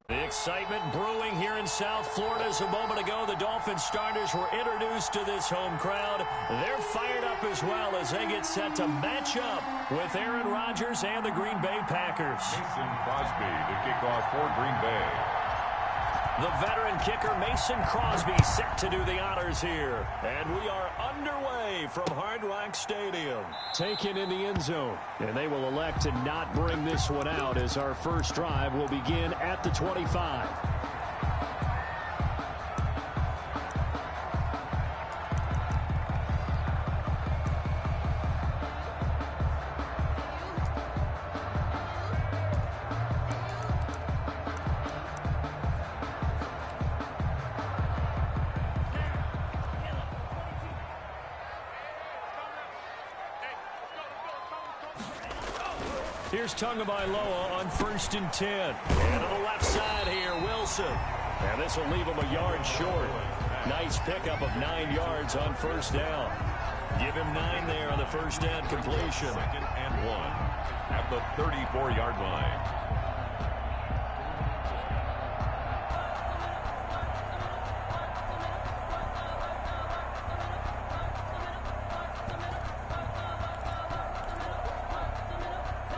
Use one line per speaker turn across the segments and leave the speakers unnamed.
The excitement brewing here in South Florida as a moment ago. The Dolphins starters were introduced to this home crowd. They're fired up as well as they get set to match up with Aaron Rodgers and the Green Bay Packers.
Mason Crosby to kick off for Green Bay.
The veteran kicker Mason Crosby set to do the honors here. And we are underway from Hard Rock Stadium. Taken in the end zone. And they will elect to not bring this one out as our first drive will begin at the 25. Here's Tagovailoa on 1st and 10. And on the left side here, Wilson. And this will leave him a yard short. Nice pickup of 9 yards on 1st down. Give him 9 there on the first down completion.
2nd and 1 at the 34-yard line.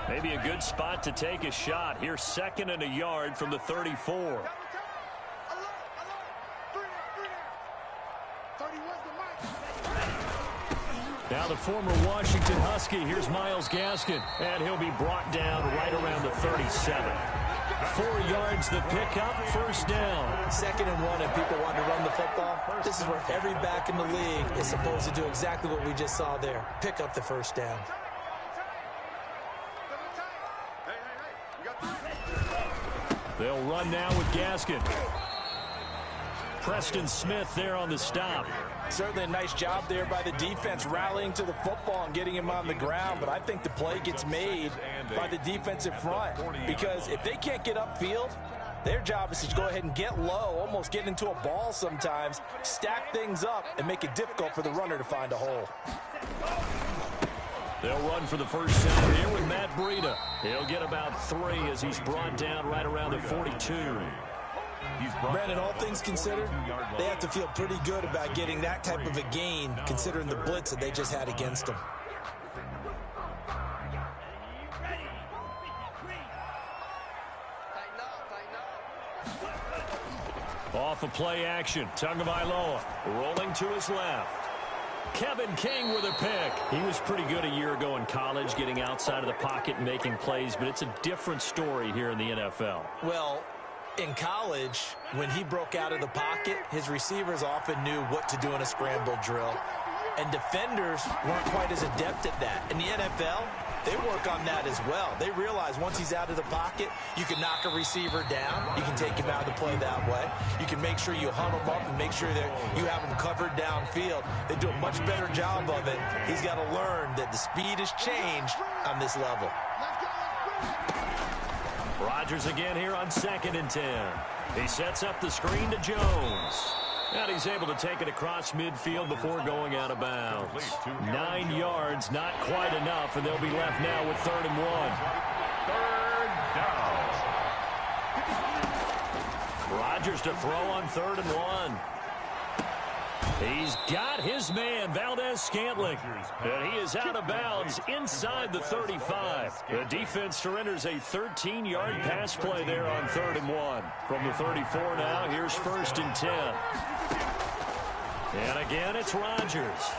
Maybe a good spot to take a shot. Here's 2nd and a yard from the 34. Now the former Washington Husky. Here's Myles Gaskin. And he'll be brought down right around the 37. 4 yards the pickup, 1st down.
2nd and 1 and people want to run the football. This is where every back in the league is supposed to do exactly what we just saw there. Pick up the 1st down.
They'll run now with Gaskin. Preston Smith there on the stop.
Certainly a nice job there by the defense rallying to the football and getting him on the ground. But I think the play gets made by the defensive front. Because if they can't get upfield, their job is to go ahead and get low, almost get into a ball sometimes, stack things up, and make it difficult for the runner to find a hole.
They'll run for the first down here with Matt Breida. He'll get about 3 as he's brought down right around the 42.
Brandon, all things considered, they have to feel pretty good about getting that type of a gain, considering the blitz that they just had against them.
Off of play action, Tagovailoa rolling to his left. Kevin King with a pick. He was pretty good a year ago in college, getting outside of the pocket and making plays, but it's a different story here in the NFL.
Well, in college, when he broke out of the pocket, his receivers often knew what to do in a scramble drill, and defenders weren't quite as adept at that. In the NFL, they work on that as well. They realize once he's out of the pocket, you can knock a receiver down. You can take him out of the play that way. You can make sure you hunt him up and make sure that you have him covered downfield. They do a much better job of it. He's got to learn that the speed has changed on this level.
Rodgers again here on 2nd and 10. He sets up the screen to Jones. And he's able to take it across midfield before going out of bounds. 9 yards, not quite enough, and they'll be left now with 3rd and 1.
3rd down.
Rodgers to throw on 3rd and 1. He's got his man, Valdez-Scantling, and he is out of bounds inside the 35. The defense surrenders a 13-yard pass play there on 3rd and 1. From the 34 now, here's 1st and 10. And again, it's Rodgers.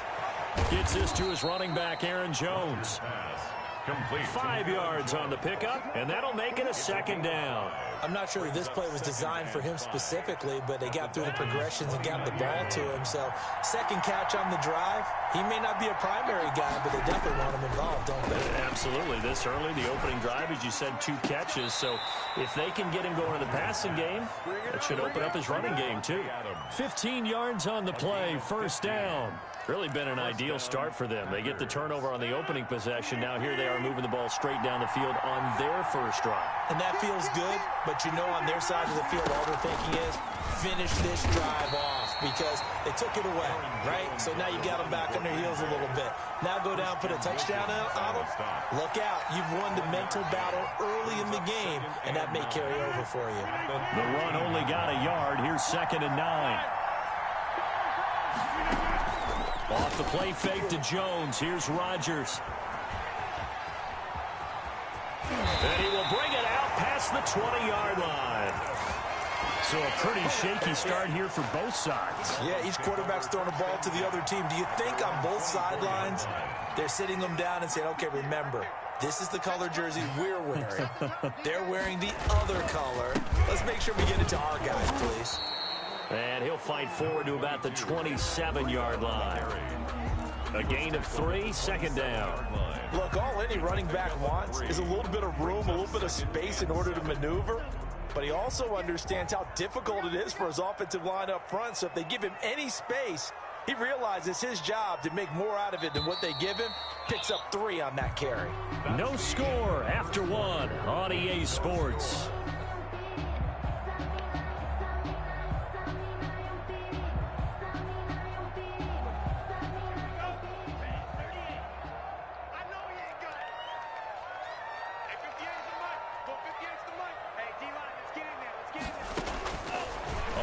Gets this to his running back, Aaron Jones. 5 yards on the pickup, and that'll make it a 2nd down.
I'm not sure that this play was designed for him specifically, but they got through the progressions and got the ball to him. So, 2nd catch on the drive. He may not be a primary guy, but they definitely want him involved, don't they?
Absolutely. This early, the opening drive, as you said, 2 catches. So, if they can get him going in the passing game, that should open up his running game, too. 15 yards on the play, 1st down. Really been an ideal start for them. They get the turnover on the opening possession. Now here they are moving the ball straight down the field on their first drive.
And that feels good, but you know on their side of the field all they're thinking is finish this drive off. because they took it away, right? So now you got them back on their heels a little bit. Now go down, put a touchdown on them. Look out. You've won the mental battle early in the game, and that may carry over for you.
The run only got a yard. Here's 2nd and 9. Off the play fake to Jones. Here's Rodgers. And he will bring it out past the 20-yard line. So a pretty shaky start here for both sides.
Yeah, each quarterback's throwing the ball to the other team. Do you think on both sidelines they're sitting them down and saying, okay, remember, this is the color jersey we're wearing. They're wearing the other color. Let's make sure we get it to our guys, please.
And he'll fight forward to about the 27-yard line. A gain of 3, 2nd down.
Look, all any running back wants is a little bit of room, a little bit of space in order to maneuver. But he also understands how difficult it is for his offensive line up front. So if they give him any space, he realizes his job to make more out of it than what they give him. Picks up 3 on that carry.
No score after 1 on EA Sports.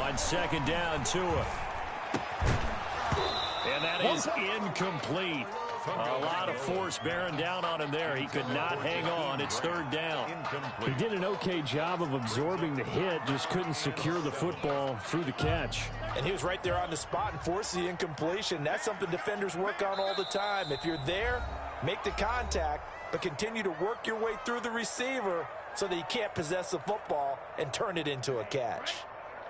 On 2nd down, Tua. And that is incomplete. A lot of force bearing down on him there. He could not hang on. It's 3rd down.
He did an okay job of absorbing the hit, just couldn't secure the football through the catch.
And he was right there on the spot and forced the incompletion. That's something defenders work on all the time. If you're there, make the contact, but continue to work your way through the receiver so that you can't possess the football and turn it into a catch.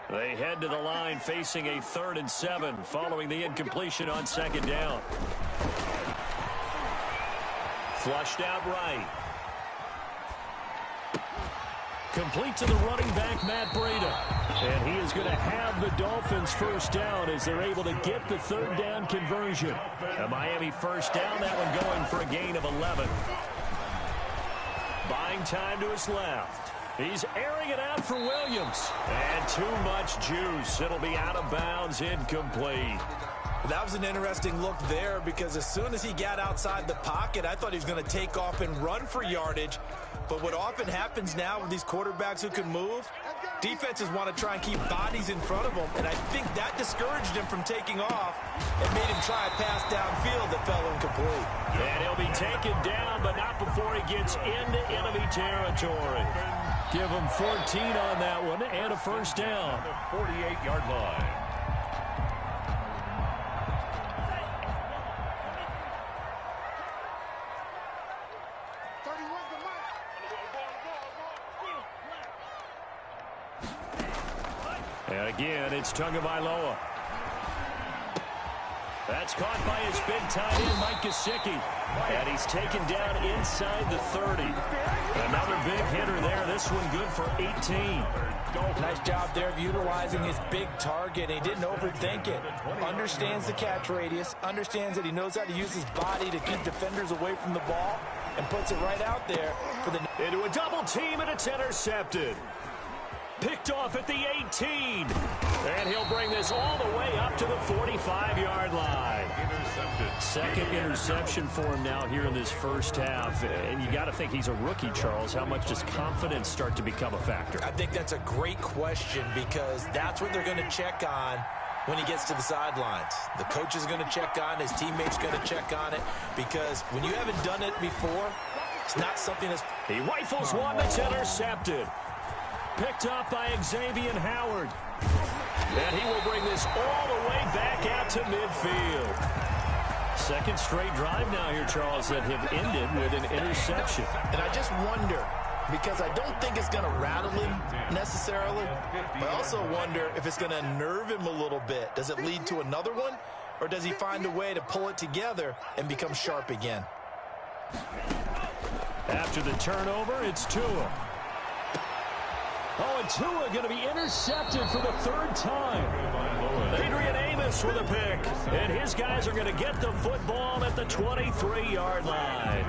They head to the line facing a 3rd and 7 following the incompletion on 2nd down. Flushed out right. Complete to the running back, Matt Breida. And he is going to have the Dolphins 1st down as they're able to get the 3rd down conversion. A Miami 1st down, that one going for a gain of 11. Buying time to his left. He's airing it out for Williams. And too much juice. It'll be out of bounds, incomplete.
That was an interesting look there because as soon as he got outside the pocket, I thought he was going to take off and run for yardage. But what often happens now with these quarterbacks who can move, defenses want to try and keep bodies in front of them. And I think that discouraged him from taking off and made him try a pass downfield that fell incomplete.
And he'll be taken down, but not before he gets into enemy territory. Give him 14 on that one and a 1st down.
48-yard line.
And again, it's Tagovailoa. That's caught by his big tight end, Mike Gesicki. And he's taken down inside the 30. Another big hitter there. This one good for 18.
Nice job there of utilizing his big target. He didn't overthink it. Understands the catch radius. Understands that he knows how to use his body to keep defenders away from the ball. And puts it right out there for the...
Into a double team, and it's intercepted. Picked off at the 18. And he'll bring this all the way up to the 45-yard line.
Intercepted.
2nd interception for him now here in this 1st half. And you got to think he's a rookie, Charles. How much does confidence start to become a factor?
I think that's a great question because that's what they're going to check on when he gets to the sidelines. The coach is going to check on, his teammates going to check on it because when you haven't done it before, it's not something that's...
He rifles one that's intercepted. Picked up by Xavier Howard. And he will bring this all the way back out to midfield. 2nd straight drive now here, Charles, that have ended with an interception.
And I just wonder, because I don't think it's going to rattle him necessarily, but I also wonder if it's going to nerve him a little bit. Does it lead to another one, or does he find a way to pull it together and become sharp again?
After the turnover, it's Tua. Oh, and Tua going to be intercepted for the 3rd time. Adrian Amos with a pick. And his guys are going to get the football at the 23-yard line.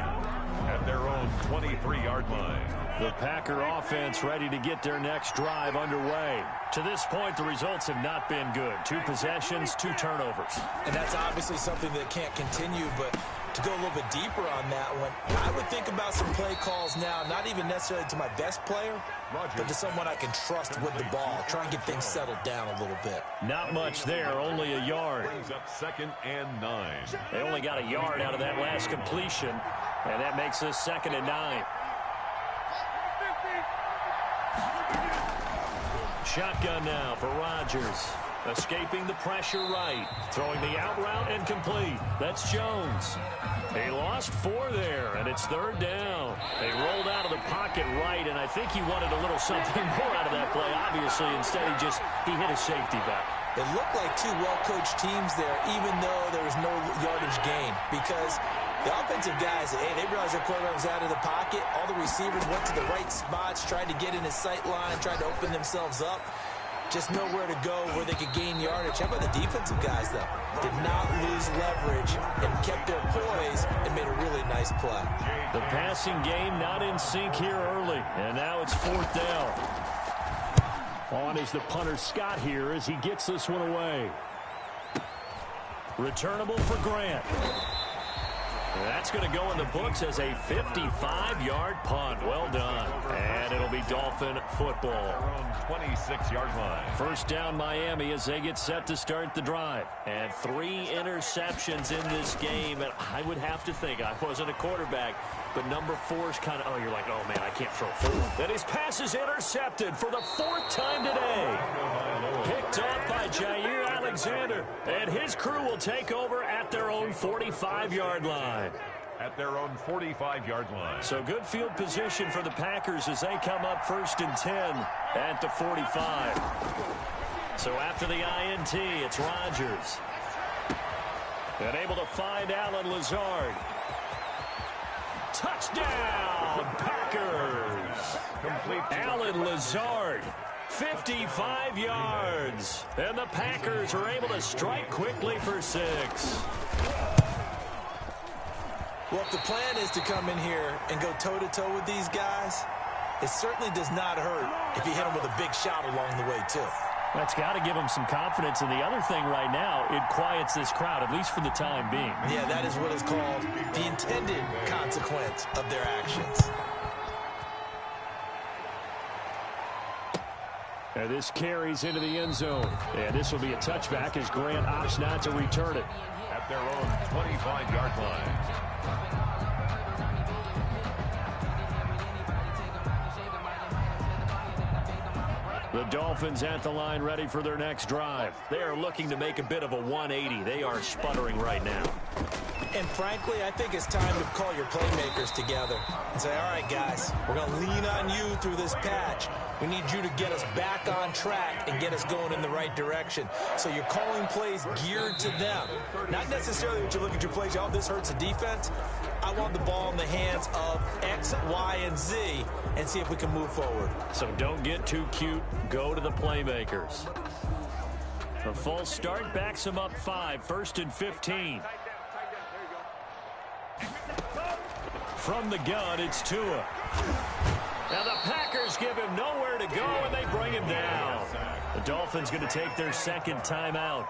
At their own 23-yard line.
The Packer offense ready to get their next drive underway. To this point, the results have not been good. 2 possessions, 2 turnovers.
And that's obviously something that can't continue, but to go a little bit deeper on that one, I would think about some play calls now, not even necessarily to my best player, but to someone I can trust with the ball. Try and get things settled down a little bit.
Not much there, only a yard.
Brings up 2nd and 9.
They only got a yard out of that last completion, and that makes this 2nd and 9. Shotgun now for Rodgers. Escaping the pressure right. Throwing the out route and complete. That's Jones. He lost 4 there, and it's 3rd down. They rolled out of the pocket right, and I think he wanted a little something more out of that play. Obviously, instead he hit a safety back.
It looked like 2 well-coached teams there, even though there was no yardage gain, because the offensive guys, they realized their quarterback was out of the pocket. All the receivers went to the right spots, tried to get in his sight line, tried to open themselves up. Just nowhere to go where they could gain yardage. How about the defensive guys, though? Did not lose leverage and kept their poise and made a really nice play.
The passing game not in sync here early, and now it's 4th down. On is the punter Scott here as he gets this one away. Returnable for Grant. That's going to go in the books as a 55-yard punt. Well done. And it'll be Dolphin football.
26-yard line.
1st down Miami as they get set to start the drive. And 3 interceptions in this game. And I would have to think, I wasn't a quarterback, but number 4 is kind of, you're like, oh, man, I can't throw 4. Then his pass is intercepted for the 4th time today. Picked off by Jair Alexander. And his crew will take over at their own 45-yard line.
At their own 45-yard line.
So good field position for the Packers as they come up 1st and 10 at the 45. So after the INT, it's Rodgers. And able to find Alan Lazard. Touchdown, Packers.
Complete.
Alan Lazard, 55 yards. And the Packers are able to strike quickly for 6.
Well, if the plan is to come in here and go toe-to-toe with these guys, it certainly does not hurt if you hit them with a big shot along the way, too.
That's got to give them some confidence. And the other thing right now, it quiets this crowd, at least for the time being.
Yeah, that is what is called the intended consequence of their actions.
And this carries into the end zone. And this will be a touchback as Grant opts not to return it.
At their own 25-yard line.
The Dolphins at the line ready for their next drive. They are looking to make a bit of a 180. They are sputtering right now.
And frankly, I think it's time to call your playmakers together and say, all right, guys, we're going to lean on you through this patch. We need you to get us back on track and get us going in the right direction. So you're calling plays geared to them. Not necessarily that you look at your plays, oh, this hurts the defense. I want the ball in the hands of X, Y, and Z and see if we can move forward.
So don't get too cute. Go to the playmakers. A false start backs them up 5. 1st and 15. From the gun, it's Tua. Now the Packers give him nowhere to go, and they bring him down. The Dolphins going to take their 2nd timeout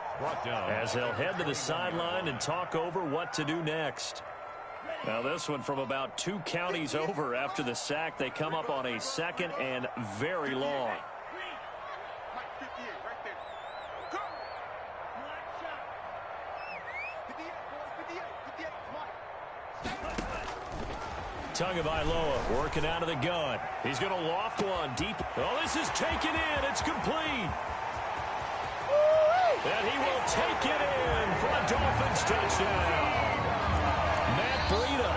as they'll head to the sideline and talk over what to do next. Now this one from about 2 counties over after the sack. They come up on a 2nd and very long. Tagovailoa working out of the gun. He's going to loft one deep. Oh, this is taken in. It's complete. And he will take it in for a Dolphins touchdown. Matt Breida,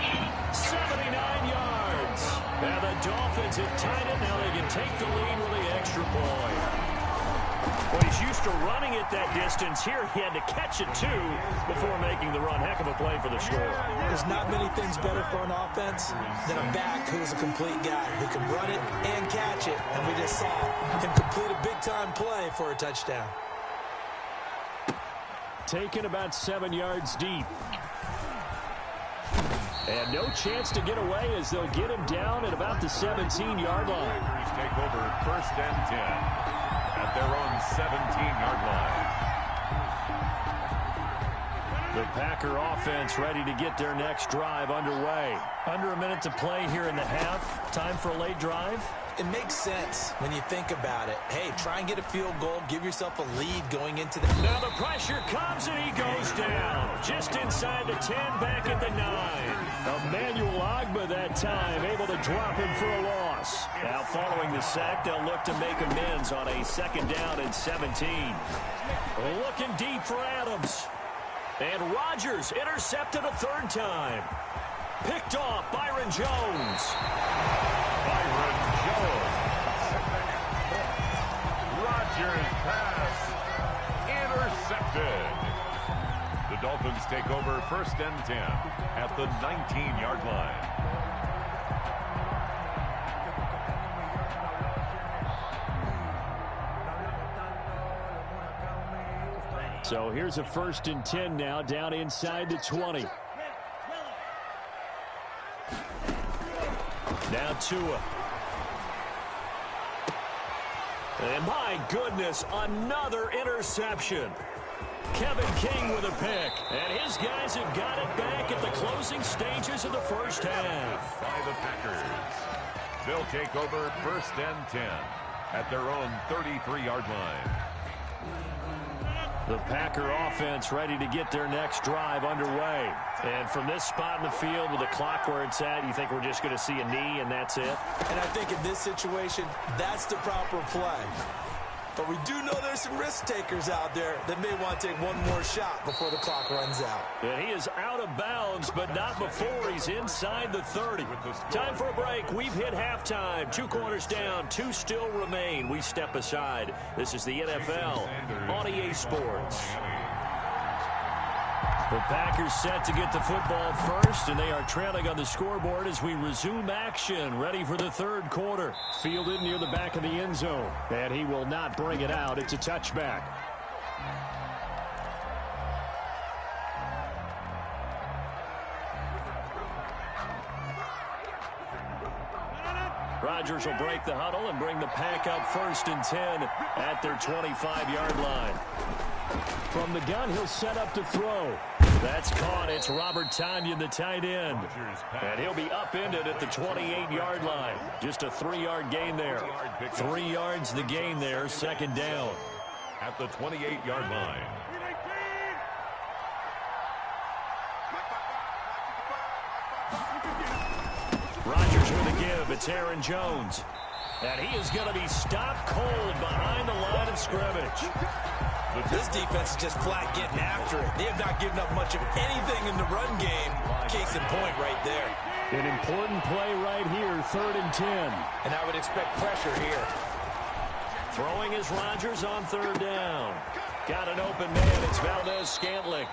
79 yards. And the Dolphins have tied it. Now they can take the lead with the extra point. Well, he's used to running it that distance. Here he had to catch it, too, before making the run. Heck of a play for the score.
There's not many things better for an offense than a back who's a complete guy who can run it and catch it. And we just saw him complete a big-time play for a touchdown.
Taken about 7 yards deep. And no chance to get away as they'll get him down at about the 17-yard line.
Take over 1st and 10. At at their own 17-yard line.
The Packer offense ready to get their next drive underway. Under a minute to play here in the half. Time for a late drive.
It makes sense when you think about it. Hey, try and get a field goal. Give yourself a lead going into the...
Now the pressure comes and he goes down. Just inside the 10, back at the 9. Emmanuel Ogbah that time, able to drop him for a loss. Now following the sack, they'll look to make amends on a 2nd down and 17. Looking deep for Adams. And Rodgers intercepted a 3rd time. Picked off Byron Jones.
Byron Jones. Rodgers pass intercepted. The Dolphins take over 1st and 10 at the 19-yard line.
So here's a 1st and 10 now, down inside the 20. Now Tua. And my goodness, another interception. Kevin King with a pick. And his guys have got it back at the closing stages of the 1st half.
By the Packers. They'll take over 1st and 10 at their own 33-yard line.
The Packer offense ready to get their next drive underway. And from this spot in the field with the clock where it's at, you think we're just going to see a knee and that's it?
And I think in this situation, that's the proper play. But we do know there's some risk takers out there that may want to take one more shot before the clock runs out.
And he is out of bounds, but not before he's inside the 30. Time for a break. We've hit halftime. 2 quarters down, 2 still remain. We step aside. This is the NFL on EA Sports. The Packers set to get the football first, and they are trailing on the scoreboard as we resume action, ready for the 3rd quarter. Fielded near the back of the end zone, and he will not bring it out. It's a touchback. Rodgers will break the huddle and bring the Pack up 1st and 10 at their 25-yard line. From the gun, he'll set up to throw. That's caught. It's Robert Tonyan, the tight end. And he'll be upended at the 28-yard line. Just a 3-yard gain there. 3 yards the gain there, 2nd down.
At the 28-yard line.
Rodgers with a give. It's Aaron Jones. And he is going to be stopped cold behind the line of scrimmage.
This defense is just flat getting after it. They have not given up much of anything in the run game. Case in point right there.
An important play right here, 3rd and 10.
And I would expect pressure here.
Throwing is Rodgers on 3rd down. Got an open man. It's Valdez-Scantling.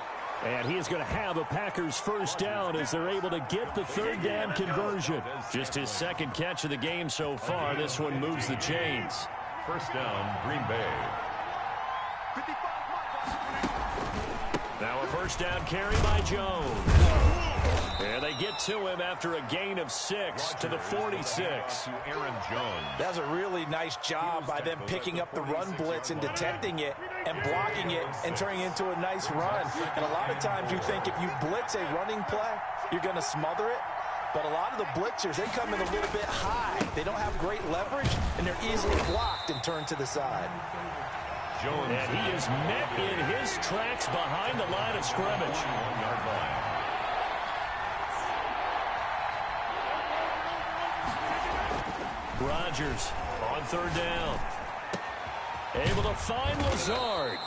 And he is going to have a Packers 1st down as they're able to get the 3rd down conversion. Just his 2nd catch of the game so far. This one moves the chains.
1st down, Green Bay.
Now a 1st down carry by Jones. And they get to him after a gain of 6 to the 46.
Aaron Jones.
That's a really nice job by them picking up the run blitz and detecting it and blocking it and turning it into a nice run. And a lot of times you think if you blitz a running play, you're going to smother it. But a lot of the blitzers, they come in a little bit high. They don't have great leverage, and they're easily blocked and turned to the side.
Jones.
And he is met in his tracks behind the line of scrimmage.
1-yard line.
Rodgers on 3rd down. Able to find Lazard.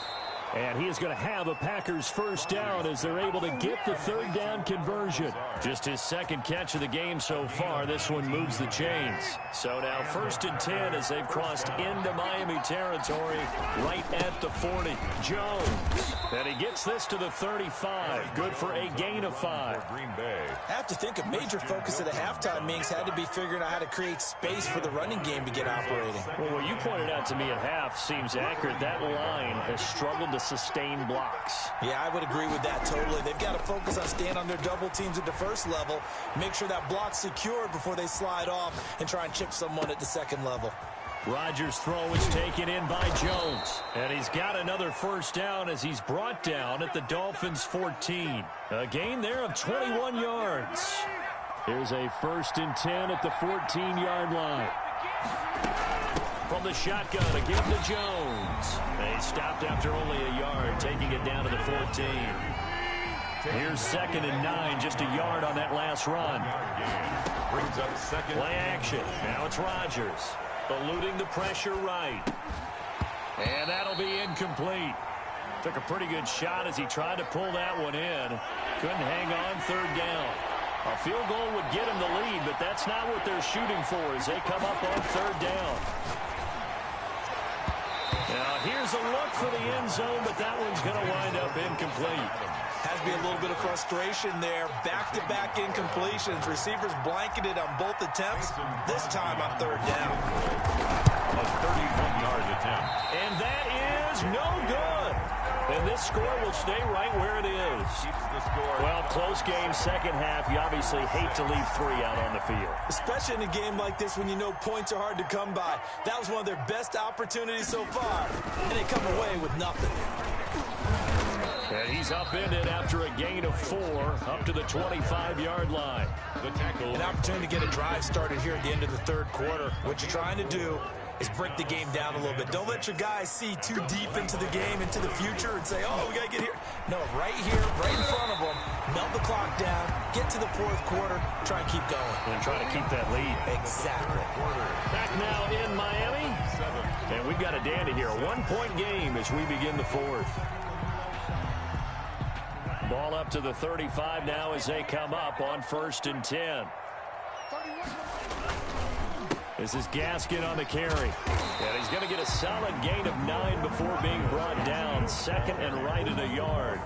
And he is going to have a Packers 1st down as they're able to get the 3rd down conversion. Just his 2nd catch of the game so far. This one moves the chains. So now 1st and 10 as they've crossed into Miami territory right at the 40. Jones. And he gets this to the 35. Good for a gain of 5.
Green Bay.
I have to think a major focus of the halftime meetings had to be figuring out how to create space for the running game to get operating.
Well, what you pointed out to me at half seems accurate. That line has struggled to sustain blocks.
Yeah, I would agree with that totally. They've got to focus on staying on their double teams at the 1st level, make sure that block's secured before they slide off and try and chip someone at the 2nd level.
Rodgers' throw is taken in by Jones. And he's got another first down as he's brought down at the Dolphins' 14. A gain there of 21 yards.
Here's a 1st and 10 at the 14-yard line.
From the shotgun, again to Jones. They stopped after only a yard, taking it down to the 14. Here's 2nd and 9, just a yard on that last run.
Brings up second.
Play action. Now it's Rodgers. Eluding the pressure right. And that'll be incomplete. Took a pretty good shot as he tried to pull that one in. Couldn't hang on, 3rd down. A field goal would get him the lead, but that's not what they're shooting for as they come up on 3rd down. Now here's a look for the end zone, but that one's going to wind up incomplete.
Has to be a little bit of frustration there. Back-to-back incompletions. Receivers blanketed on both attempts, this time on 3rd down.
A 31-yard attempt.
And that is no good. And this score will stay right where it is.
Keeps the score.
Well, close game, second half. You obviously hate to leave 3 out on the field.
Especially in a game like this when you know points are hard to come by. That was one of their best opportunities so far. And they come away with nothing.
And he's upended after a gain of 4 up to the 25-yard line.
The tackle.
An opportunity to get a drive started here at the end of the 3rd quarter. What you're trying to do is break the game down a little bit. Don't let your guys see too deep into the game, into the future, and say, oh, we got to get here. No, right here, right in front of them, melt the clock down, get to the 4th quarter, try and keep going.
And try to keep that lead.
Exactly.
Back now in Miami.
7.
And we've got a dandy here. A 1-point game as we begin the 4th. Ball up to the 35 now as they come up on 1st and 10. This is Gaskin on the carry. And he's going to get a solid gain of 9 before being brought down. 2nd and right at a yard.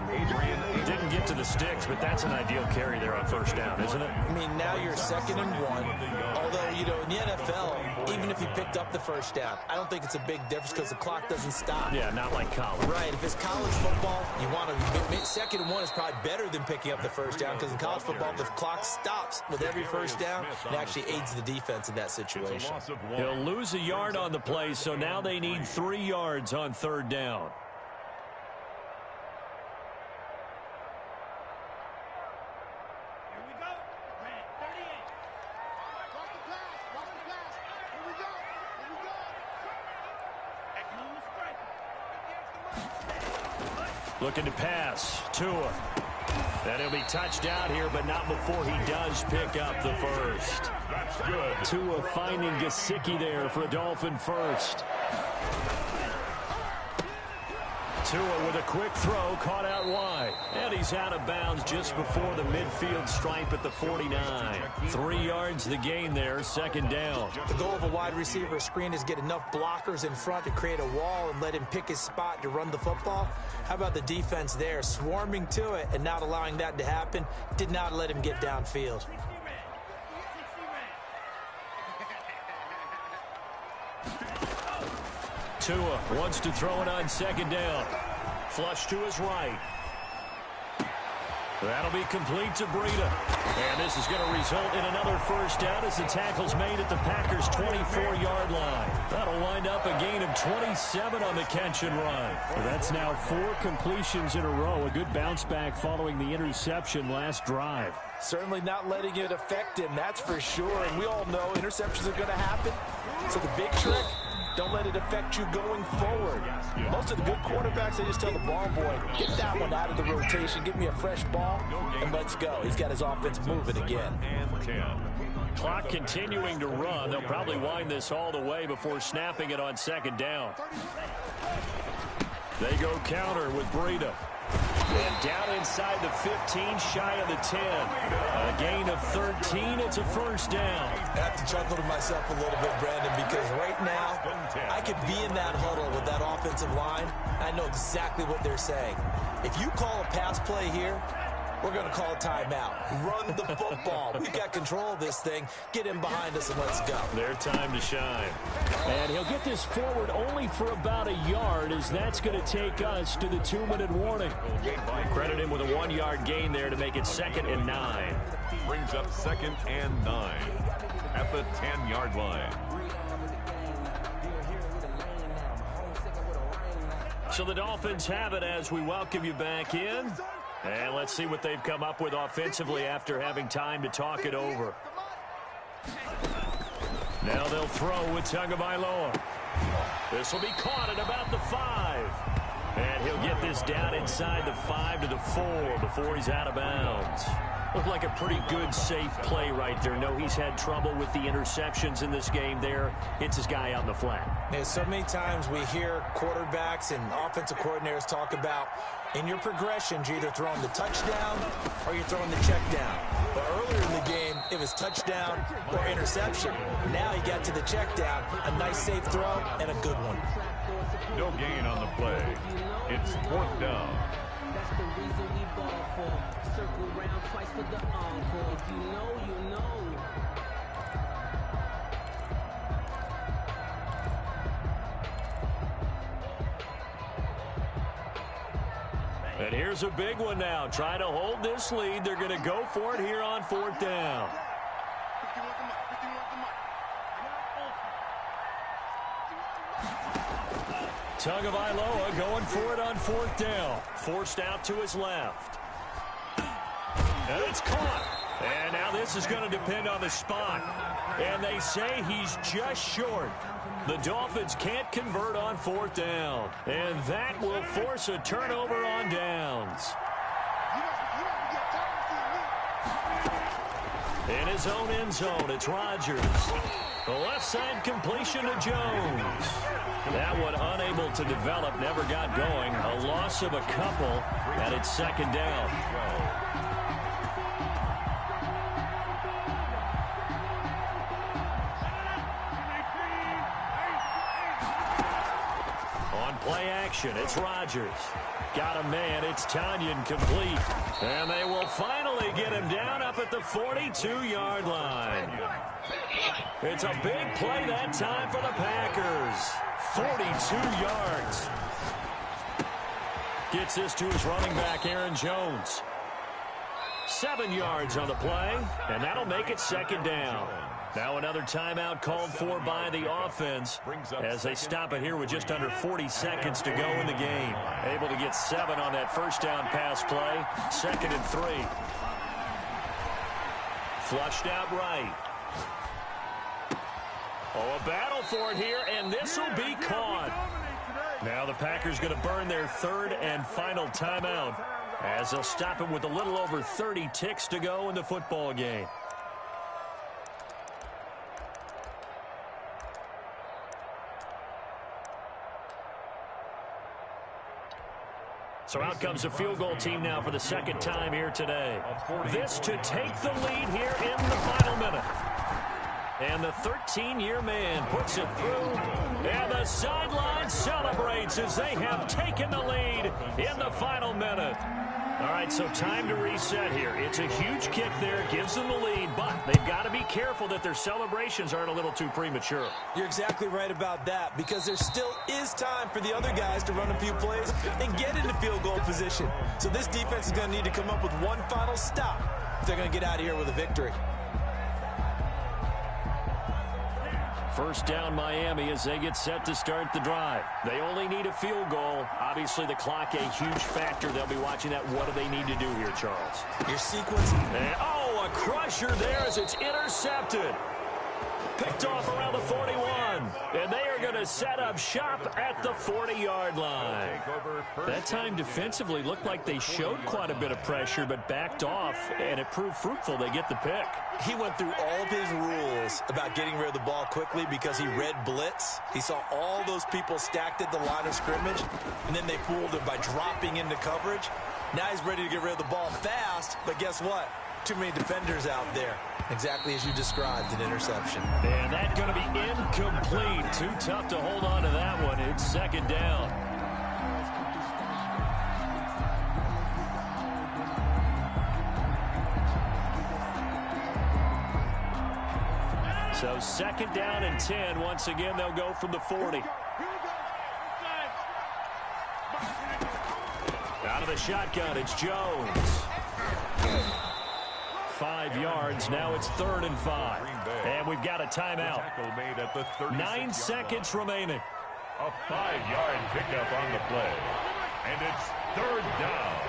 Didn't get to the sticks, but that's an ideal carry there on 1st down, isn't it?
I mean, now you're 2nd and 1. Although, you know, in the NFL, even if you picked up the 1st down, I don't think it's a big difference because the clock doesn't stop.
Yeah, not like college.
Right. If it's college football, you want to 2nd and 1 is probably better than picking up the 1st down because in college football, the clock stops with every 1st down. It actually aids the defense in that situation.
He'll lose a yard on the play, so now they need 3 yards on 3rd down. Looking to pass. Tua. And he'll be touched out here, but not before he does pick up the 1st.
That's good.
Tua finding Gesicki there for a Dolphin 1st.
Tua with a quick throw, caught out wide. And he's out of bounds just before the midfield stripe at the 49. 3 yards the gain there, 2nd down.
The goal of a wide receiver screen is get enough blockers in front to create a wall and let him pick his spot to run the football. How about the defense there, swarming to it and not allowing that to happen? Did not let him get downfield.
Tua wants to throw it on 2nd down. Flush to his right. That'll be complete to Breida. And this is going to result in another 1st down as the tackle's made at the Packers' 24-yard line. That'll wind up a gain of 27 on the catch and run.
Well, that's now 4 completions in a row. A good bounce back following the interception last drive.
Certainly not letting it affect him, that's for sure. And we all know interceptions are going to happen. So the big trick, don't let it affect you going forward. Most of the good quarterbacks, they just tell the ball boy, get that one out of the rotation, give me a fresh ball, and let's go. He's got his offense moving again.
Clock continuing to run. They'll probably wind this all the way before snapping it on 2nd down. They go counter with Breida. And down inside the 15, shy of the 10. A gain of 13. It's a 1st down.
I have to chuckle to myself a little bit, Brandon, because right now I could be in that huddle with that offensive line. I know exactly what they're saying. If you call a pass play here, we're going to call a timeout. Run the football. We've got control of this thing. Get him behind us and let's go.
Their time to shine.
And he'll get this forward only for about a yard, as that's going to take us to the 2-minute warning.
Credit him with a 1-yard gain there to make it 2nd and 9.
Brings up 2nd and 9 at the 10-yard line.
So the Dolphins have it as we welcome you back in. And let's see what they've come up with offensively after having time to talk it over. Now they'll throw with Kingbb. This will be caught at about the 5. And he'll get this down inside the 5 to the 4 before he's out of bounds. Looked like a pretty good, safe play right there. No, he's had trouble with the interceptions in this game there. Hits his guy on the flat.
Yeah, so many times we hear quarterbacks and offensive coordinators talk about in your progressions, you're either throwing the touchdown or you're throwing the check down. But earlier in the game, it was touchdown or interception. Now he got to the check down, a nice safe throw, and a good one.
No gain on the play. It's 4th down.
That's the reason we ball for. Circle round twice for the encore. If you know, you know.
And here's a big one now. Trying to hold this lead. They're going to go for it here on 4th down. Kingbb going for it on 4th down. Forced out to his left. And it's caught. And now this is going to depend on the spot. And they say he's just short. The Dolphins can't convert on 4th down. And that will force a turnover on downs. In his own end zone, it's Rodgers. The left side completion to Jones. That one unable to develop, never got going. A loss of a couple, and it's 2nd down. On play action, it's Rodgers. Got a man, it's Tanyan complete. And they will finally get him down up at the 42-yard line. It's a big play that time for the Packers. 42 yards. Gets this to his running back, Aaron Jones. 7 yards on the play, and that'll make it 2nd down. Now another timeout called for by the offense as they stop it here with just under 40 seconds to go in the game. Able to get 7 on that 1st down pass play. 2nd and 3. Flushed out right. Oh, a battle for it here, and this will be caught. Now the Packers going to burn their 3rd and final timeout as they'll stop him with a little over 30 ticks to go in the football game. So out comes the field goal team now for the 2nd time here today. This to take the lead here in the final minute. And the 13-year man puts it through. And the sideline celebrates as they have taken the lead in the final minute. All right, so time to reset here. It's a huge kick there. Gives them the lead, but they've got to be careful that their celebrations aren't a little too premature.
You're exactly right about that because there still is time for the other guys to run a few plays and get into field goal position. So this defense is going to need to come up with one final stop if they're going to get out of here with a victory.
1st down Miami as they get set to start the drive. They only need a field goal. Obviously, the clock a huge factor. They'll be watching that. What do they need to do here, Charles?
Your sequence.
And, oh, a crusher there as it's intercepted. Picked off around the 41. And they are going to set up shop at the 40-yard line. That time defensively looked like they showed quite a bit of pressure but backed off, and it proved fruitful. They get the pick.
He went through all of his rules about getting rid of the ball quickly because he read blitz. He saw all those people stacked at the line of scrimmage, and then they fooled him by dropping into coverage. Now he's ready to get rid of the ball fast, but guess what? Too many defenders out there. Exactly as you described, an interception.
And that's going to be incomplete. Too tough to hold on to that one. It's 2nd down. So 2nd down and 10. Once again, they'll go from the 40. Out of the shotgun, it's Jones. 5 yards. Now it's 3rd and 5. And we've got a timeout. 9 seconds remaining.
A 5-yard pickup on the play. And it's third down.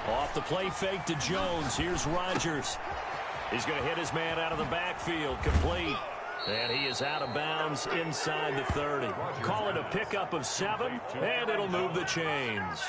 Off the play fake to Jones. Here's Rodgers. He's going to hit his man out of the backfield. Complete. And he is out of bounds inside the 30. Call it a pickup of 7, and it'll move the chains.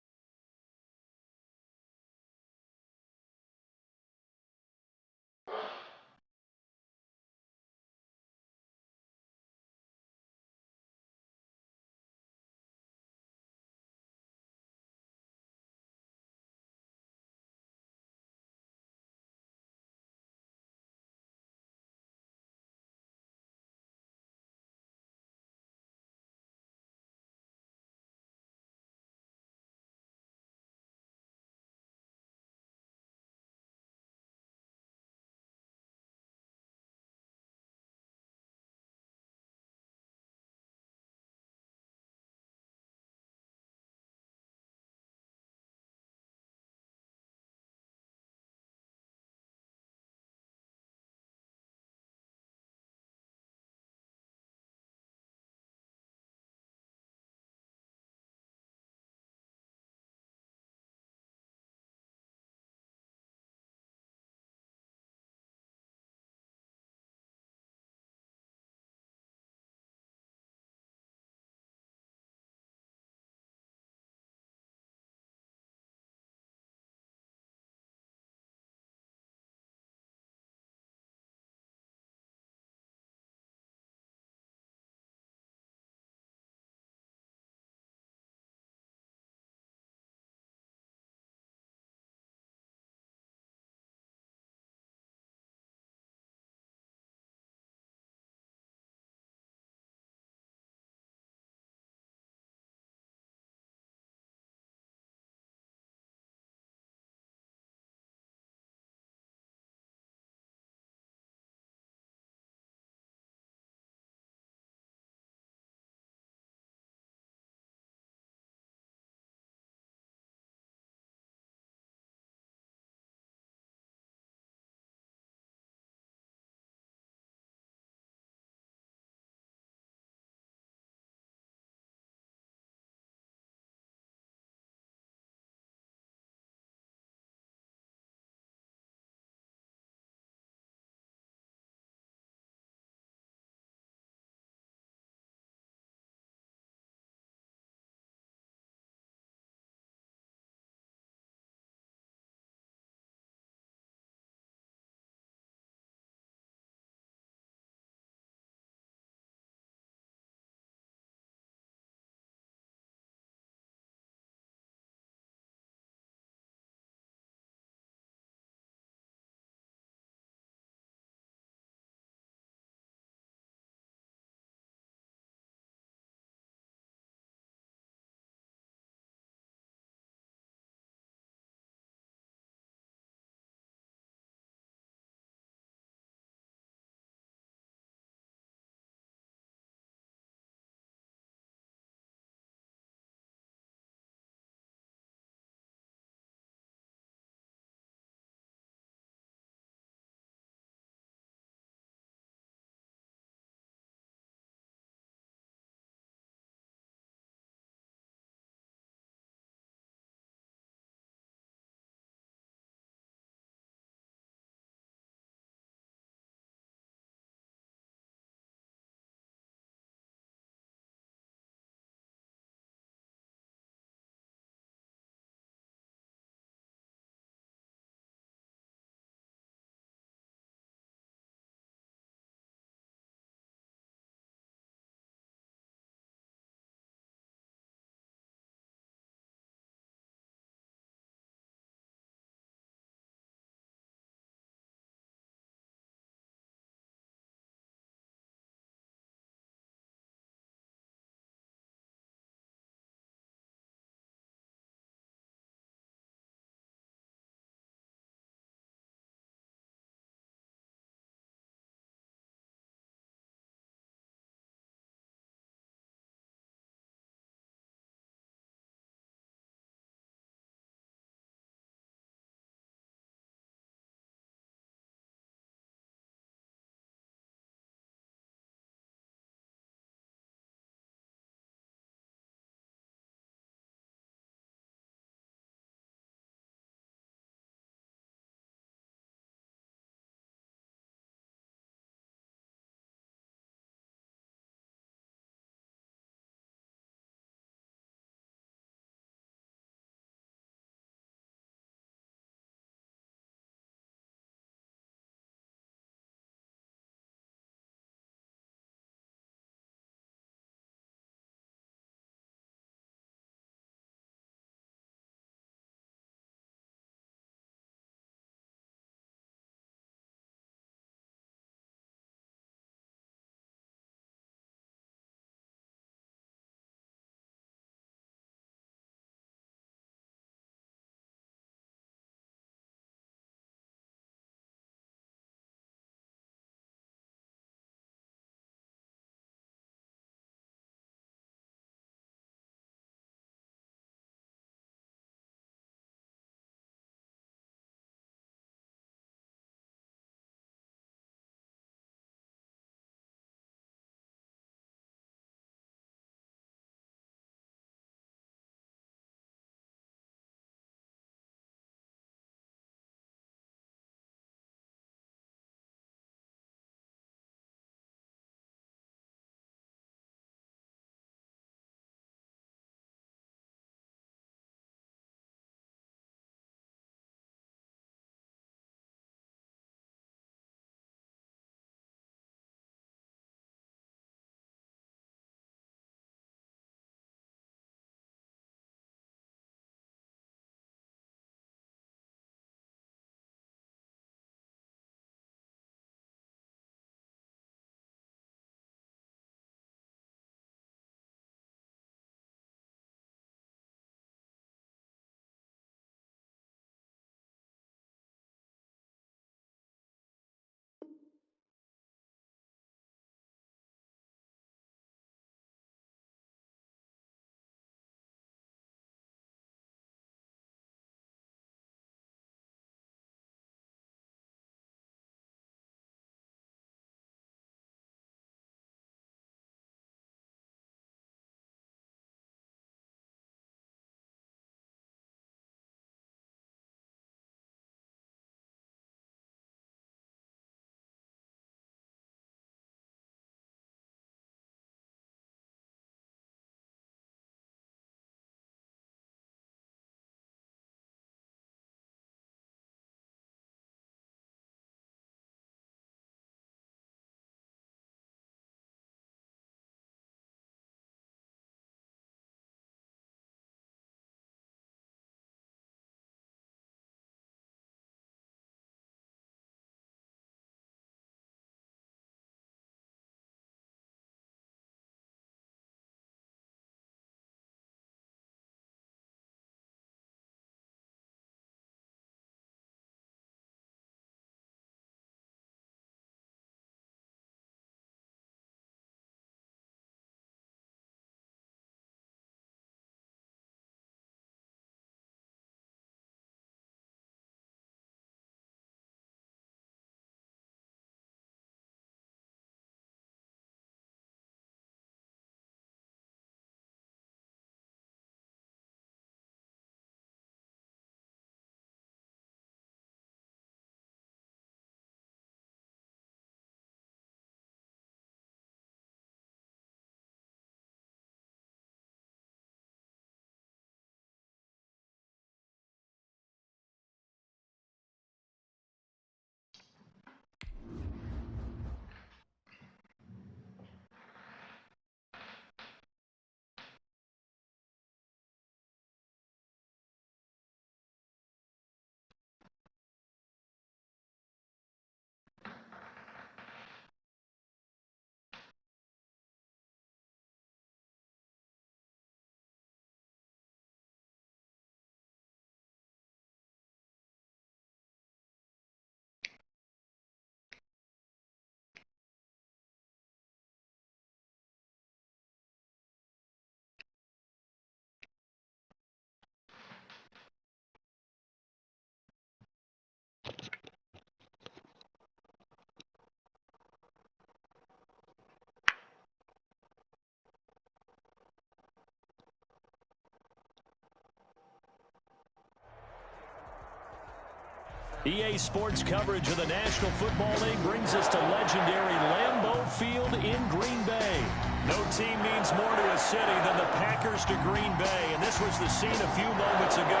EA Sports coverage of the National Football League brings us to legendary Lambeau Field in Green Bay.
No team means more to a city than the Packers to Green Bay, and this was the scene a few moments ago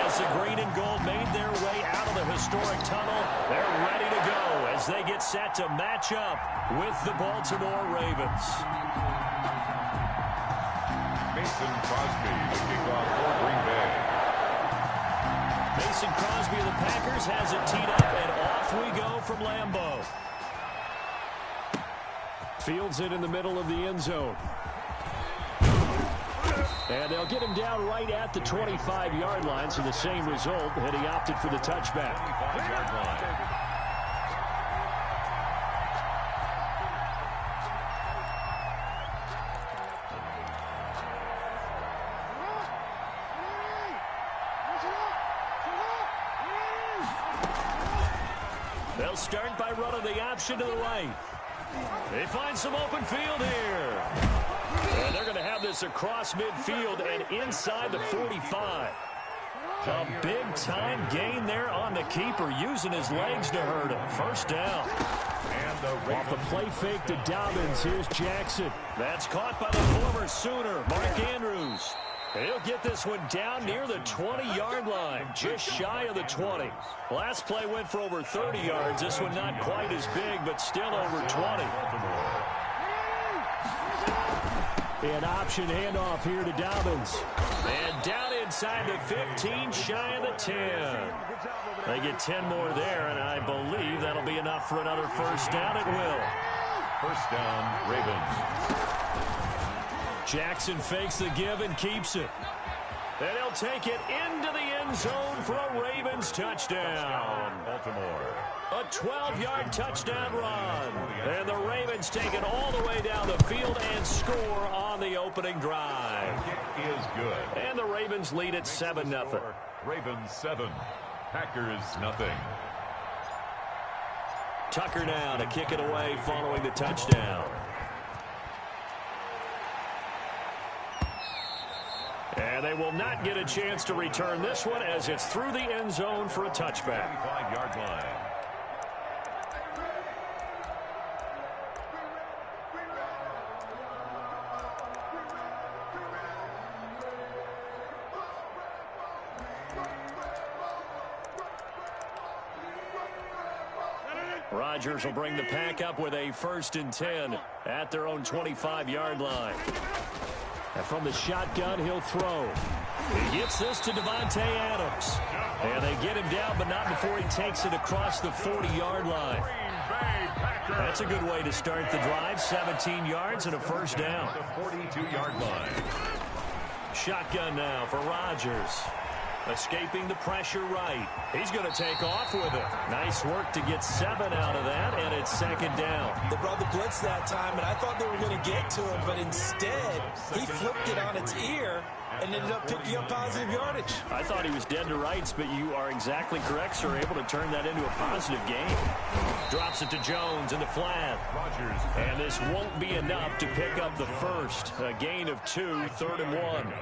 as the green and gold made their way out of the historic tunnel. They're ready to go as they get set to match up with the Baltimore Ravens.
Mason Crosby to kick off for Green Bay.
Mason Crosby of the Packers has it teed up, and off we go from Lambeau.
Fields it in the middle of the end zone. And they'll get him down right at the 25-yard line, so the same result, and he opted for the touchback.
25-yard line.
They'll start by running the option to the right. They find some open field here. And they're going to have this across midfield and inside the 45. A big-time gain there on the keeper, using his legs to hurt him. First down.
And
off the play fake to Dobbins. Here's Jackson.
That's caught by the former Sooner, Mark Andrews. He'll get this one down near the 20-yard line, just shy of the 20. Last play went for over 30 yards. This one not quite as big, but still over 20.
An option handoff here to Dobbins.
And down inside the 15, shy of the 10. They get 10 more there, and I believe that'll be enough for another first down. It will.
First down, Ravens.
Jackson fakes the give and keeps it. And he'll take it into the end zone for a Ravens touchdown.
Baltimore.
A 12-yard touchdown run. And the Ravens take it all the way down the field and score on the opening drive.
It is good.
And the Ravens lead at 7-0.
Ravens 7. Packers nothing.
Tucker now to kick it away following the touchdown. And they will not get a chance to return this one as it's through the end zone for a touchback.
25-yard line.
Rodgers will bring the pack up with a 1st and 10 at their own 25-yard line.
And from the shotgun, he'll throw.
He gets this to Devontae Adams. And they get him down, but not before he takes it across the 40-yard line. That's a good way to start the drive. 17 yards and a first down.
The 42-yard line.
Shotgun now for Rodgers. Escaping the pressure right. He's going to take off with it. Nice work to get 7 out of that, and it's 2nd down.
They brought the blitz that time, and I thought they were going to get to him, but instead, he flipped it on its ear and ended up picking up positive yardage.
I thought he was dead to rights, but you are exactly correct, sir. Able to turn that into a positive gain. Drops it to Jones in the flat.
Rodgers.
And this won't be enough to pick up the first. A gain of 2, 3rd and 1.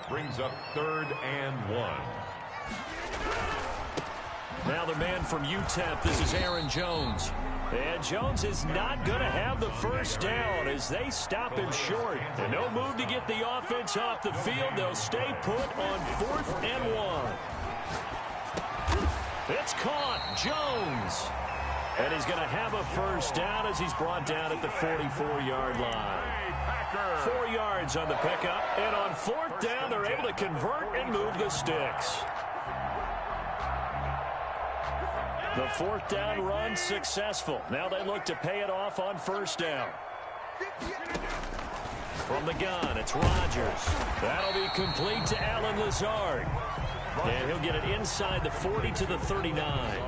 Brings up 3rd and 1.
Now the man from UTEP, this is Aaron Jones. And Jones is not going to have the first down as they stop him short. And no move to get the offense off the field. They'll stay put on 4th and 1. It's caught. Jones. And he's going to have a first down as he's brought down at the 44-yard line. 4 yards on the pickup. And on 4th down, they're able to convert and move the sticks. The 4th down run successful. Now they look to pay it off on 1st down. From the gun, it's Rodgers. That'll be complete to Allen Lazard. And he'll get it inside the 40 to the 39.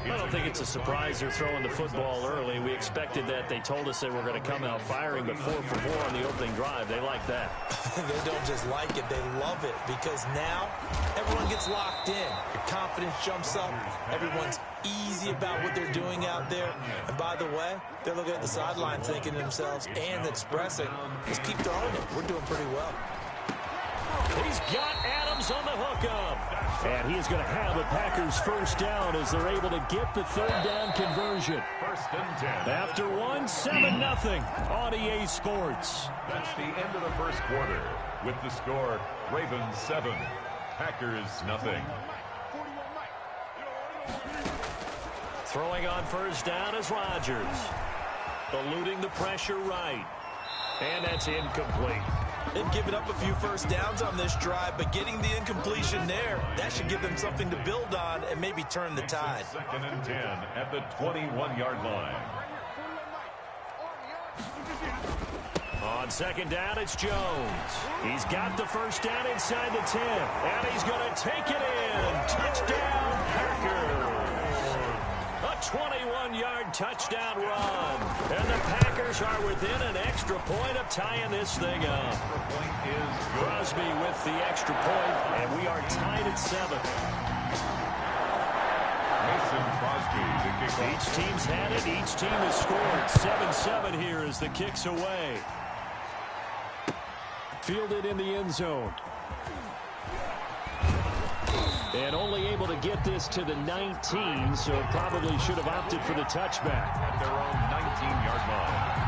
I don't think it's a surprise they're throwing the football early. We expected that. They told us they were going to come out firing, but 4 for 4 on the opening drive. They like that.
They don't just like it, they love it, because now everyone gets locked in. Your confidence jumps up. Everyone's easy about what they're doing out there. And by the way, they're looking at the sideline thinking to themselves and expressing, just keep throwing it. We're doing pretty well.
He's got Adams on the hookup.
And he is going to have a Packers first down as they're able to get the third down conversion.
First and 10.
After one, 7-0 on EA Sports.
That's the end of the first quarter. With the score, Ravens 7, Packers nothing.
Throwing on first down is Rodgers. Eluding the pressure right. And that's incomplete.
They've given up a few first downs on this drive, but getting the incompletion there, that should give them something to build on and maybe turn the tide.
Second and 10 at the 21-yard line.
On second down, it's Jones. He's got the first down inside the 10, and he's going to take it in. Touchdown, Packers. A 21-yard touchdown run. And the Packers are within an extra point of tying this thing up. Crosby with the extra point, and we are tied at 7. Each team's had it. Each team has scored. 7-7 here as the kick's away.
Fielded in the end zone. And only able to get this to the 19, so probably should have opted for the touchback.
At their own 19-yard line.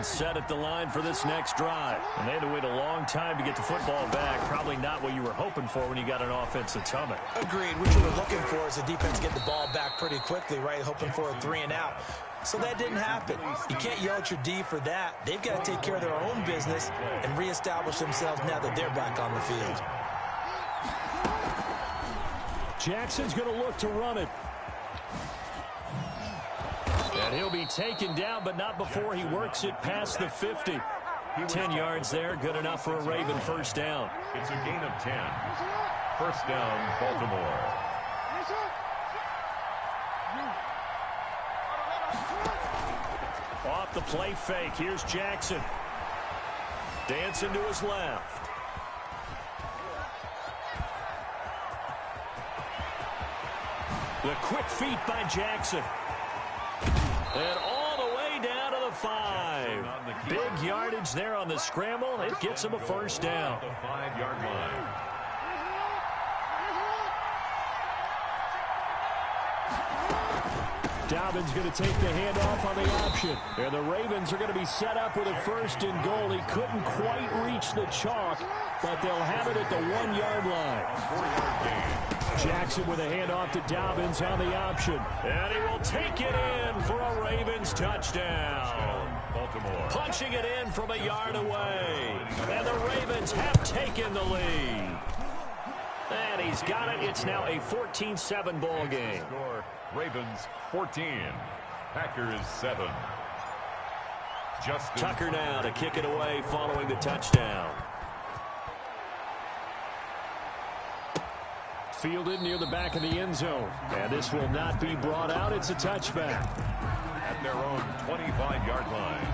Set at the line for this next drive. And they had to wait a long time to get the football back. Probably not what you were hoping for when you got an offense that's humming.
Agreed. What you were looking for is the defense get the ball back pretty quickly, right? Hoping for a 3-and-out. So that didn't happen. You can't yell at your D for that. They've got to take care of their own business and reestablish themselves now that they're back on the field.
Jackson's going to look to run it.
And he'll be taken down, but not before he works it past the 50. 10 yards there, good enough for a Raven first down.
It's a gain of 10. First down, Baltimore.
Off the play fake, here's Jackson. Dancing to his left. The quick feet by Jackson. And all the way down to the 5. Big yardage there on the scramble. It gets him a first down.
The 5-yard line.
Dobbins going to take the handoff on the option. And the Ravens are going to be set up with a first and goal. He couldn't quite reach the chalk, but they'll have it at the 1-yard line.
4-yard gain.
Jackson with a handoff to Dobbins on the option.
And he will take it in for a Ravens touchdown.
Baltimore.
Punching it in from a yard away. And the Ravens have taken the lead. And he's got it. It's now a 14-7 ball game.
Score, Ravens 14. Packers 7. Justin
Tucker now to kick it away following the touchdown.
Fielded near the back of the end zone. And this will not be brought out. It's a touchback.
At their own 25-yard line.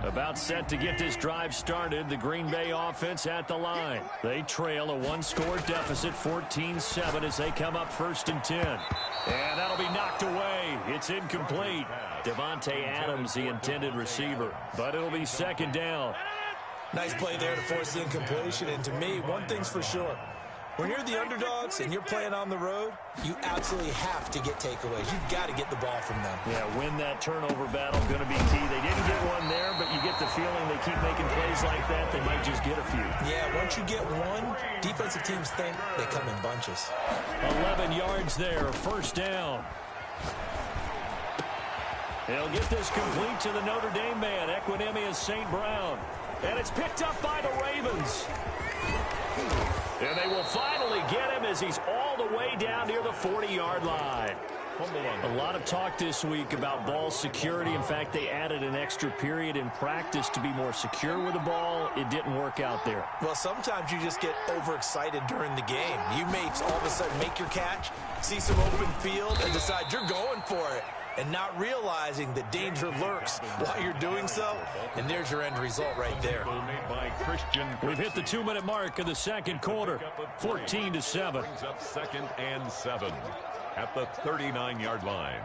About set to get this drive started. The Green Bay offense at the line. They trail a one-score deficit, 14-7, as they come up first and 10. And that'll be knocked away. It's incomplete. Devontae Adams, the intended receiver. But it'll be second down.
Nice play there to force the incompletion. And to me, one thing's for sure. When you're the underdogs and you're playing on the road, you absolutely have to get takeaways. You've got to get the ball from them.
Yeah, win that turnover battle, going to be key. They didn't get one there, but you get the feeling they keep making plays like that, they might just get a few.
Yeah, once you get one, defensive teams think they come in bunches.
11 yards there, first down. They'll get this complete to the Notre Dame man, Equinemius St. Brown. And it's picked up by the Ravens. And they will finally get him as he's all the way down near the 40-yard line.
fumble on
A lot of talk this week about ball security. In fact, they added an extra period in practice to be more secure with the ball. It didn't work out there.
Well, sometimes you just get overexcited during the game. You may all of a sudden make your catch, see some open field, and decide you're going for it, and not realizing that danger lurks while you're doing so. And there's your end result right there.
We've hit the 2-minute mark of the second quarter, 14-7.
Brings up 2nd and 7 at the 39-yard line.